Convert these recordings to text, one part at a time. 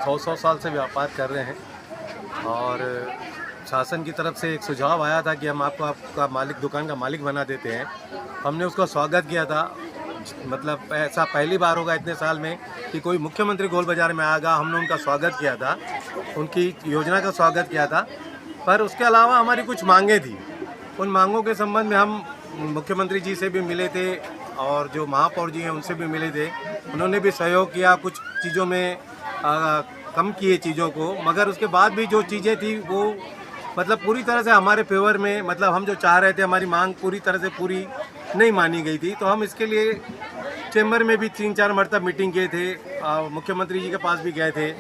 100 साल से व्यापार कर रहे हैं और शासन की तरफ से एक सुझाव आया था कि हम आपको आपका मालिक दुकान का मालिक बना देते हैं। हमने उसका स्वागत किया था। मतलब ऐसा पहली बार होगा इतने साल में कि कोई मुख्यमंत्री गोल बाज़ार में आएगा। हमने उनका स्वागत किया था, उनकी योजना का स्वागत किया था। पर उसके अलावा हमारी कुछ मांगें थी। उन मांगों के संबंध में हम मुख्यमंत्री जी से भी मिले थे और जो महापौर जी हैं उनसे भी मिले थे। उन्होंने भी सहयोग किया, कुछ चीज़ों में कम किए चीज़ों को, मगर उसके बाद भी जो चीज़ें थी वो मतलब पूरी तरह से हमारे फेवर में, मतलब हम जो चाह रहे थे हमारी मांग पूरी तरह से पूरी नहीं मानी गई थी। तो हम इसके लिए चेंबर में भी 3-4 मरतब मीटिंग किए थे, मुख्यमंत्री जी के पास भी गए थे,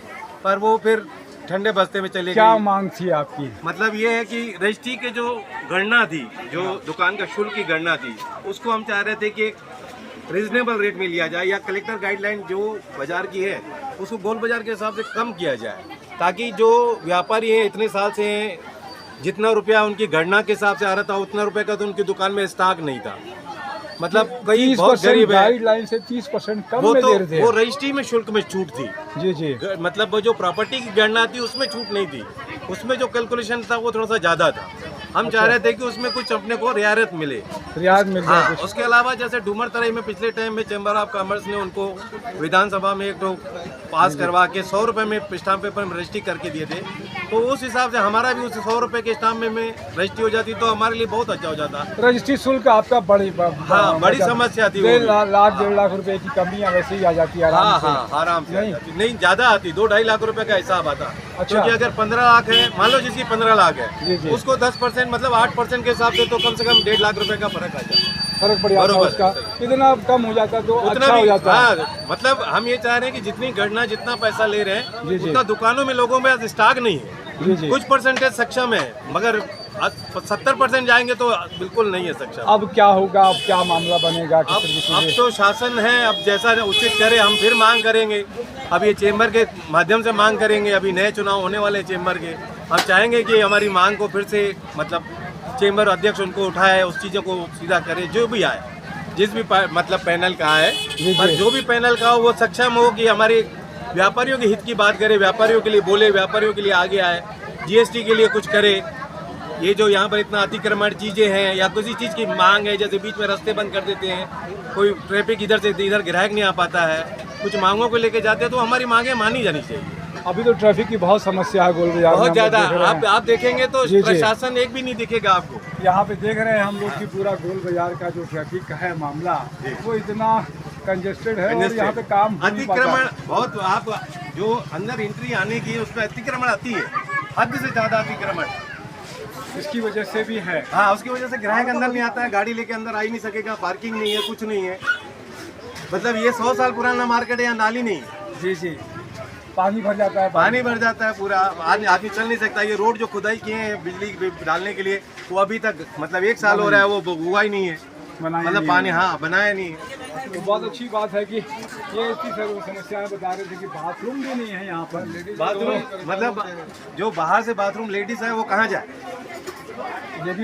पर वो फिर ठंडे बस्ते में चले गए। क्या मांग थी आपकी? मतलब ये है कि रजिस्ट्री के जो गणना थी, जो दुकान का शुल्क की गणना थी, उसको हम चाह रहे थे कि रीजनेबल रेट में लिया जाए या कलेक्टर गाइडलाइन जो बाज़ार की है उसको गोल बाज़ार के हिसाब से कम किया जाए, ताकि जो व्यापारी हैं इतने साल से हैं, जितना रुपया उनकी गणना के हिसाब से आ रहा था उतना रुपये का तो उनकी दुकान में स्टॉक नहीं था। मतलब कई बहुत गरीब है, गाइडलाइन से 30% कम में दे रहे थे। वो रजिस्ट्री में शुल्क में छूट थी। जी जी। मतलब वो जो प्रॉपर्टी की गणना थी उसमें छूट नहीं थी, उसमें जो कैलकुलेशन था वो थोड़ा सा ज़्यादा था। हम चाह रहे थे कि उसमें कुछ अपने को रियायत मिले, रियायत मिल जाए। हाँ, उसके अलावा जैसे डूमर तराई में पिछले टाइम में चैम्बर ऑफ कॉमर्स ने उनको विधानसभा में एक तो पास करवा के 100 रुपये में स्टाम्प पेपर में रजिस्ट्री करके दिए थे। तो उस हिसाब से हमारा भी उस 100 रुपये के स्टाम्प में रजिस्ट्री हो जाती तो हमारे लिए बहुत अच्छा हो जाता। रजिस्ट्री शुल्क आपका बड़ी बड़ी समस्या थी। 1.5 लाख रुपए की कमियां वैसे ही आ जाती है। आराम से नहीं ज़्यादा आती, 2-2.5 लाख रुपए का हिसाब आता। अच्छा। क्योंकि अगर 15 लाख है, मान लो जिसकी 15 लाख है, उसको 10% मतलब 8% के हिसाब से तो कम से कम 1.5 लाख रुपए का फर्क आ जाता। फर्क पड़ जाता है उसका। इतना कम हो जाता तो अच्छा हो जाता है। हाँ, मतलब हम ये चाह रहे हैं कि जितनी गणना जितना पैसा ले रहे हैं उतना दुकानों में लोगों में स्टॉक नहीं है। कुछ परसेंटेज सक्षम है, मगर 70% जाएंगे तो बिल्कुल नहीं है सक्षम। अब क्या होगा? अब क्या मामला बनेगा? अब तो शासन है, अब जैसा उचित करे हम फिर मांग करेंगे। अब ये चेंबर के माध्यम से मांग करेंगे। अभी नए चुनाव होने वाले चेंबर के, हम चाहेंगे कि हमारी मांग को फिर से मतलब चेंबर अध्यक्ष उनको उठाए, उस चीज़ों को सीधा करे। जो भी आए, जिस भी मतलब पैनल का आए, पर जो भी पैनल का हो वो सक्षम हो कि हमारे व्यापारियों के हित की बात करे, व्यापारियों के लिए बोले, व्यापारियों के लिए आगे आए, जीएसटी के लिए कुछ करे। ये जो यहाँ पर इतना अतिक्रमण चीज़ें हैं या किसी चीज़ की मांग है, जैसे बीच में रास्ते बंद कर देते हैं, कोई ट्रैफिक इधर से इधर ग्राहक नहीं आ पाता है, कुछ मांगों को लेके जाते हैं, तो हमारी मांगें मानी जानी चाहिए। अभी तो ट्रैफिक की बहुत समस्या है गोल बाजार में, बहुत ज़्यादा। आप देखेंगे तो प्रशासन एक भी नहीं दिखेगा आपको। यहाँ पे देख रहे हैं हम लोग कि पूरा गोल बाजार का जो ट्रैफिक का है मामला, वो इतना कंजेस्टेड है और यहाँ पे काम अतिक्रमण बहुत, आप जो अंदर एंट्री आने की उस पर अतिक्रमण आती है, हद से ज़्यादा अतिक्रमण। इसकी वजह से भी है। हाँ, उसकी वजह से ग्राहक अंदर नहीं आता है, गाड़ी लेके अंदर आ ही नहीं सकेगा, पार्किंग नहीं है, कुछ नहीं है। मतलब ये 100 साल पुराना मार्केट है, यहाँ नाली नहीं है। जी जी। पानी भर जाता है। पानी भर जाता है पूरा, आदमी चल नहीं सकता। ये रोड जो खुदाई किए हैं बिजली डालने के लिए, वो अभी तक मतलब 1 साल हो रहा है, वो हुआ ही नहीं है, मतलब पानी बनाया नहीं है। तो बहुत अच्छी बात है कि ये इतनी सारी समस्याएं बता रहे थे कि बाथरूम भी नहीं है यहाँ पर। बाथरूम मतलब जो बाहर से बाथरूम लेडीज है वो कहाँ जाए?